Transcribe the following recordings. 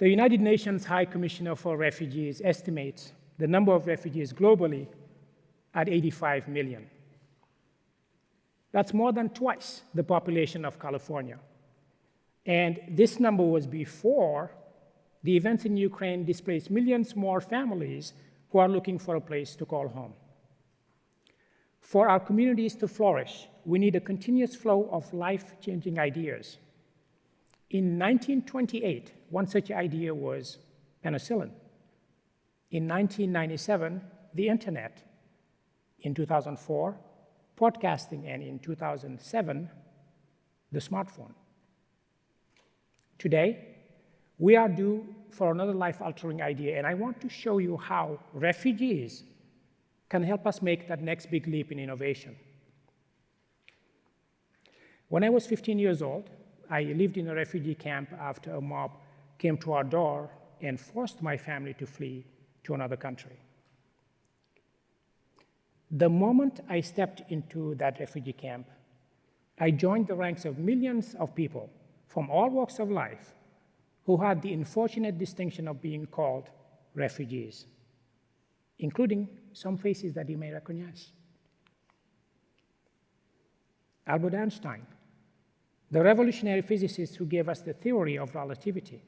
The United Nations High Commissioner for Refugees estimates the number of refugees globally at 85 million. That's more than twice the population of California. And this number was before the events in Ukraine displaced millions more families who are looking for a place to call home. For our communities to flourish, we need a continuous flow of life-changing ideas. In 1928, one such idea was penicillin. In 1997, the internet. In 2004, podcasting, and in 2007, the smartphone. Today, we are due for another life-altering idea, and I want to show you how refugees can help us make that next big leap in innovation. When I was 15 years old, I lived in a refugee camp after a mob came to our door and forced my family to flee to another country. The moment I stepped into that refugee camp, I joined the ranks of millions of people from all walks of life who had the unfortunate distinction of being called refugees, including some faces that you may recognize. Albert Einstein, the revolutionary physicist who gave us the theory of relativity.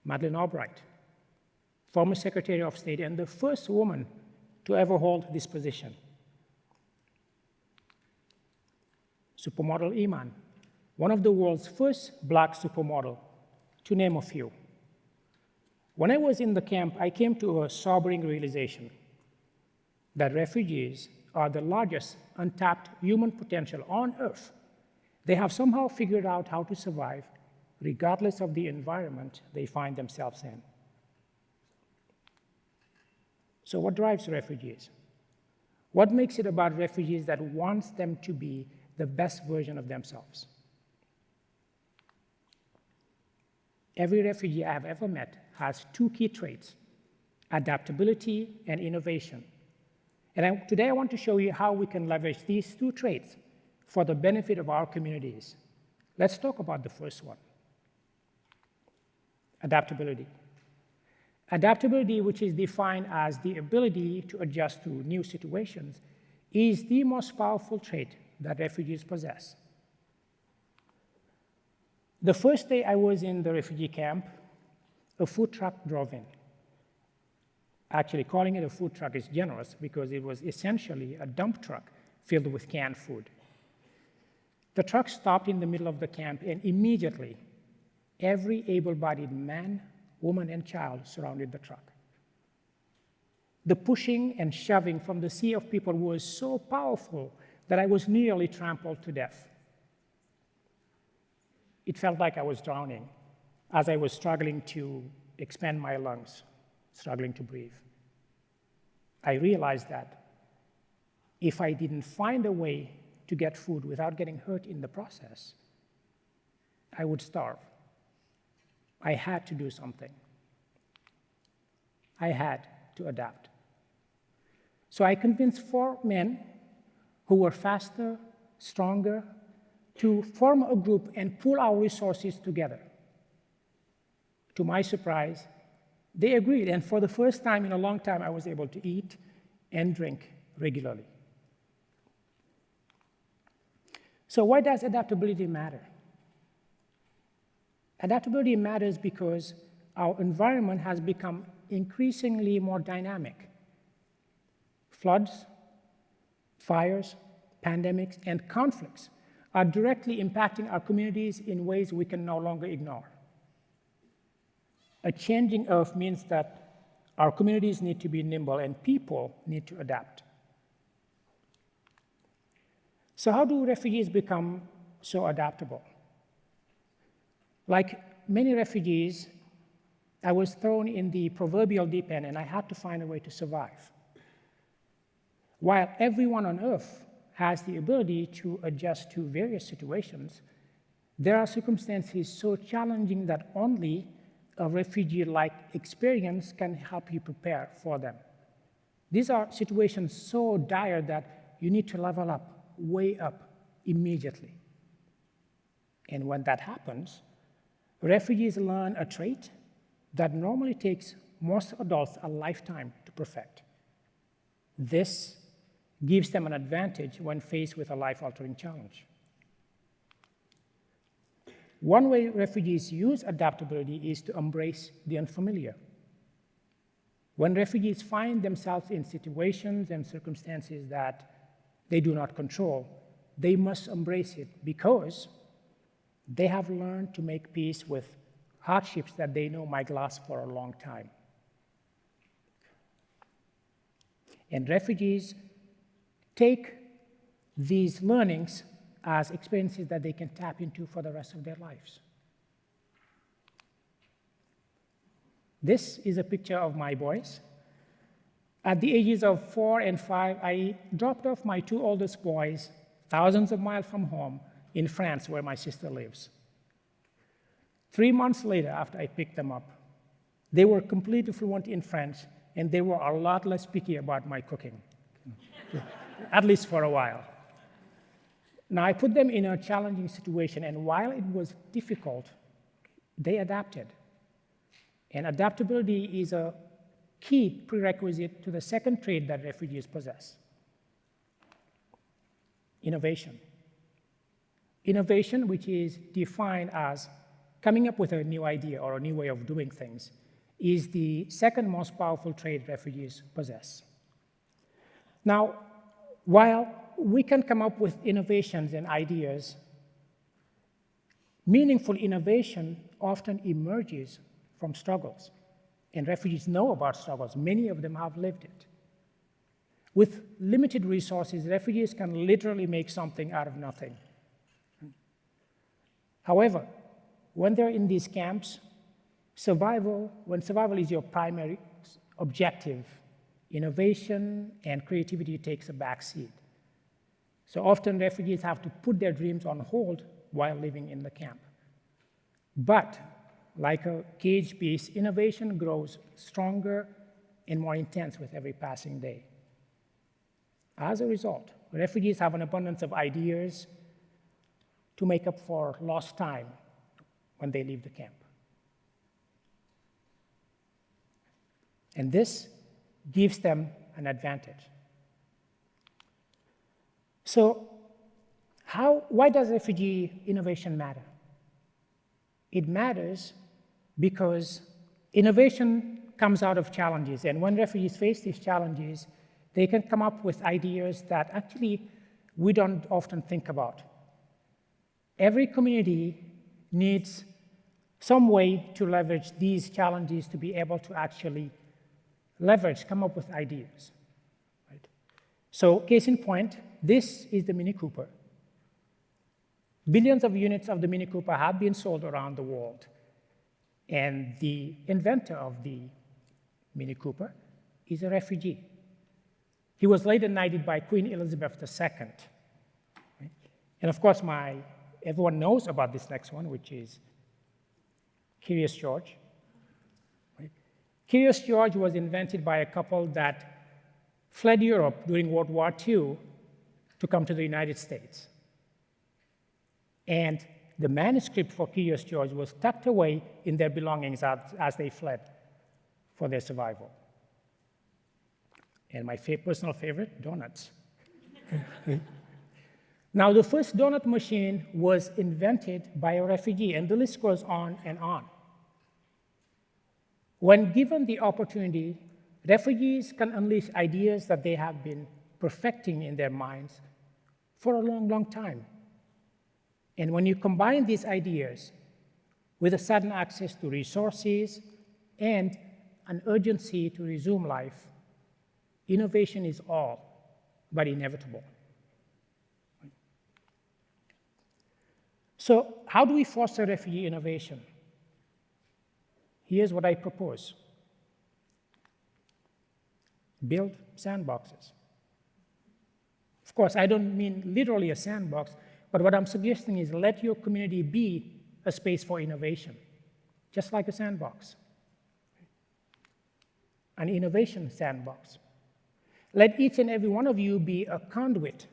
Madeleine Albright, former Secretary of State and the first woman to ever hold this position. Supermodel Iman, one of the world's first black supermodel, to name a few. When I was in the camp, I came to a sobering realization that refugees are the largest untapped human potential on Earth. They have somehow figured out how to survive regardless of the environment they find themselves in. So what drives refugees? What makes it about refugees that wants them to be the best version of themselves? Every refugee I have ever met has two key traits: adaptability and innovation. And today I want to show you how we can leverage these two traits for the benefit of our communities. Let's talk about the first one: adaptability. Adaptability, which is defined as the ability to adjust to new situations, is the most powerful trait that refugees possess. The first day I was in the refugee camp, a food truck drove in. Actually, calling it a food truck is generous because it was essentially a dump truck filled with canned food. The truck stopped in the middle of the camp, and immediately, every able-bodied man, woman, and child surrounded the truck. The pushing and shoving from the sea of people was so powerful that I was nearly trampled to death. It felt like I was drowning as I was struggling to expand my lungs, struggling to breathe. I realized that if I didn't find a way to get food without getting hurt in the process, I would starve. I had to do something. I had to adapt. So I convinced 4 men who were faster, stronger, to form a group and pool our resources together. To my surprise, they agreed, and for the first time in a long time, I was able to eat and drink regularly. So why does adaptability matter? Adaptability matters because our environment has become increasingly more dynamic. Floods, fires, pandemics, and conflicts are directly impacting our communities in ways we can no longer ignore. A changing Earth means that our communities need to be nimble and people need to adapt. So how do refugees become so adaptable? Like many refugees, I was thrown in the proverbial deep end and I had to find a way to survive. While everyone on Earth has the ability to adjust to various situations, there are circumstances so challenging that only a refugee-like experience can help you prepare for them. These are situations so dire that you need to level up, way up, immediately. And when that happens, refugees learn a trait that normally takes most adults a lifetime to perfect. This gives them an advantage when faced with a life-altering challenge. One way refugees use adaptability is to embrace the unfamiliar. When refugees find themselves in situations and circumstances that they do not control, they must embrace it because they have learned to make peace with hardships that they know might last for a long time. And refugees take these learnings as experiences that they can tap into for the rest of their lives. This is a picture of my boys. At the ages of 4 and 5, I dropped off my 2 oldest boys thousands of miles from home in France, where my sister lives. 3 months later, after I picked them up, they were completely fluent in French, and they were a lot less picky about my cooking, at least for a while. Now, I put them in a challenging situation, and while it was difficult, they adapted. And adaptability is a key prerequisite to the second trait that refugees possess: innovation. Innovation, which is defined as coming up with a new idea or a new way of doing things, is the second most powerful trait refugees possess. Now, while we can come up with innovations and ideas, meaningful innovation often emerges from struggles. And refugees know about struggles. Many of them have lived it. With limited resources, refugees can literally make something out of nothing. However, when they're in these camps, when survival is your primary objective, innovation and creativity takes a back seat. So often refugees have to put their dreams on hold while living in the camp. But like a cage beast, innovation grows stronger and more intense with every passing day. As a result, refugees have an abundance of ideas to make up for lost time when they leave the camp. And this gives them an advantage. So why does refugee innovation matter? It matters because innovation comes out of challenges, and when refugees face these challenges, they can come up with ideas that actually we don't often think about. Every community needs some way to leverage these challenges to be able to actually come up with ideas. Right? So, case in point, this is the Mini Cooper. Billions of units of the Mini Cooper have been sold around the world. And the inventor of the Mini Cooper is a refugee. He was later knighted by Queen Elizabeth II. Right? And of course, everyone knows about this next one, which is Curious George. Right? Curious George was invented by a couple that fled Europe during World War II to come to the United States. And the manuscript for Curious George was tucked away in their belongings as they fled for their survival. And my personal favorite, donuts. Now, the first donut machine was invented by a refugee, and the list goes on and on. When given the opportunity, refugees can unleash ideas that they have been perfecting in their minds for a long, long time. And when you combine these ideas with a sudden access to resources and an urgency to resume life, innovation is all but inevitable. So how do we foster refugee innovation? Here's what I propose. Build sandboxes. Of course, I don't mean literally a sandbox, but what I'm suggesting is let your community be a space for innovation, just like a sandbox, an innovation sandbox. Let each and every one of you be a conduit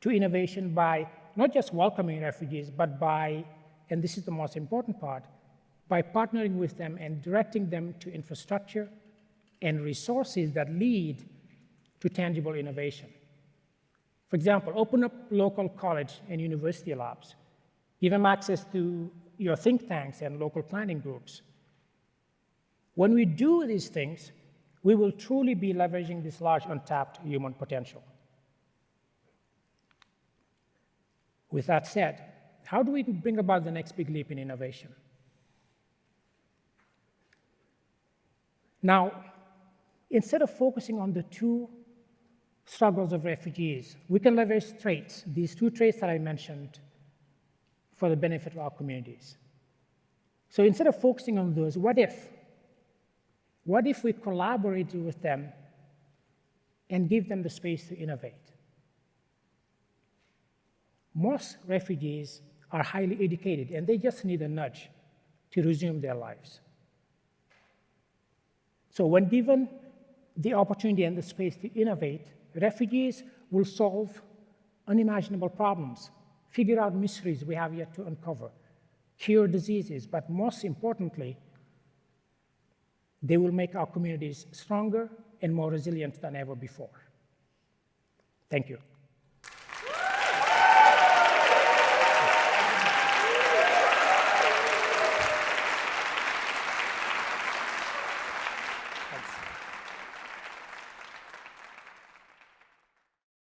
to innovation by not just welcoming refugees, but by, and this is the most important part, by partnering with them and directing them to infrastructure and resources that lead to tangible innovation. For example, open up local college and university labs. Give them access to your think tanks and local planning groups. When we do these things, we will truly be leveraging this large untapped human potential. With that said, how do we bring about the next big leap in innovation? Now, instead of focusing on the two struggles of refugees, we can leverage traits, these two traits that I mentioned, for the benefit of our communities. So instead of focusing on those, what if? What if we collaborated with them and give them the space to innovate? Most refugees are highly educated, and they just need a nudge to resume their lives. So when given the opportunity and the space to innovate, refugees will solve unimaginable problems, figure out mysteries we have yet to uncover, cure diseases, but most importantly, they will make our communities stronger and more resilient than ever before. Thank you.